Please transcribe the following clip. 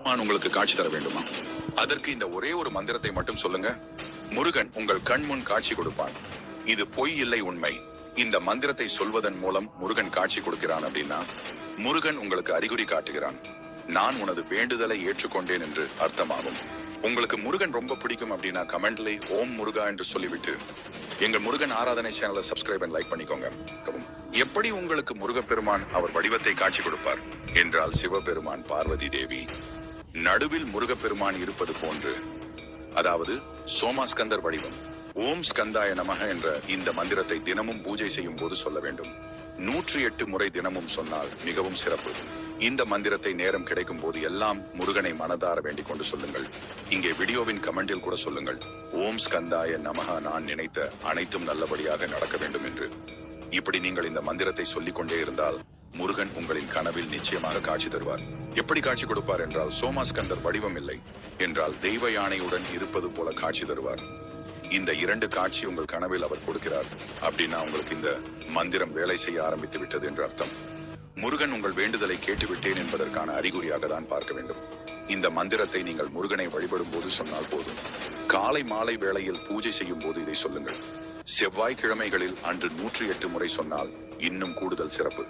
நான் உங்களுக்கு காட்சி தர வேண்டுமா? அதற்கு இந்த ஒரே ஒரு மந்திரத்தை மட்டும் சொல்லுங்க. முருகன் உங்கள் கண் முன் காட்சி கொடுப்பான். இது பொய் இல்லை, உண்மை. இந்த மந்திரத்தை சொல்வதன் மூலம் முருகன் காட்சி கொடுக்கிறான் அப்படின்னா முருகன் உங்களுக்கு அறிகுறி காட்டுகிறான். நான் உனது வேண்டுதலை ஏற்றுக்கொண்டேன் என்று அர்த்தமாகும். உங்களுக்கு முருகன் ரொம்ப பிடிக்கும் அப்படின்னா கமெண்ட்ல ஓம் முருகா என்று சொல்லிவிட்டு எங்கள் முருகன் ஆராதனை சேனலை சப்ஸ்கிரைப் அண்ட் லைக் பண்ணிக்கோங்க. எப்படி உங்களுக்கு முருகப்பெருமான் அவர் வடிவத்தை காட்சி கொடுப்பார் என்றால் சிவபெருமான், பார்வதி தேவி, நடுவில் முருகப்பெருமான் இருப்பது போன்று, அதாவது சோமாஸ்கந்தர் வடிவம். ஓம் ஸ்கந்தாய நமக என்ற இந்த மந்திரத்தை தினமும் பூஜை செய்யும் போது சொல்ல வேண்டும். 108 முறை தினமும் சொன்னால் மிகவும் சிறப்பு. இந்த மந்திரத்தை நேரம் கிடைக்கும் போது எல்லாம் முருகனை மனதார வேண்டிக் கொண்டு சொல்லுங்கள். இங்கே வீடியோவின் கமெண்டில் கூட சொல்லுங்கள், ஓம் ஸ்கந்தாய நமக, நான் நினைத்த அனைத்தும் நல்லபடியாக நடக்க வேண்டும் என்று. இப்படி நீங்கள் இந்த மந்திரத்தை சொல்லிக் கொண்டே இருந்தால் முருகன் உங்களின் கனவில் நிச்சயமாக காட்சி தருவார். எப்படி காட்சி கொடுப்பார் என்றால் சோமாஸ்கந்தர் வடிவம் இல்லை என்றால் தெய்வ யானையுடன் இருப்பது போல காட்சி தருவார். இந்த 2 காட்சி உங்கள் கனவில் அவர் கொடுக்கிறார் அப்படின்னா உங்களுக்கு இந்த மந்திரம் வேலை செய்ய ஆரம்பித்து விட்டது என்று அர்த்தம். முருகன் உங்கள் வேண்டுதலை கேட்டுவிட்டேன் என்பதற்கான அறிகுறியாக தான் பார்க்க வேண்டும். இந்த மந்திரத்தை நீங்கள் முருகனை வழிபடும் போது சொன்னால் போதும். காலை மாலை வேளையில் பூஜை செய்யும் போது இதை சொல்லுங்கள். செவ்வாய்க்கிழமைகளில் அன்று 108 முறை சொன்னால் இன்னும் கூடுதல் சிறப்பு.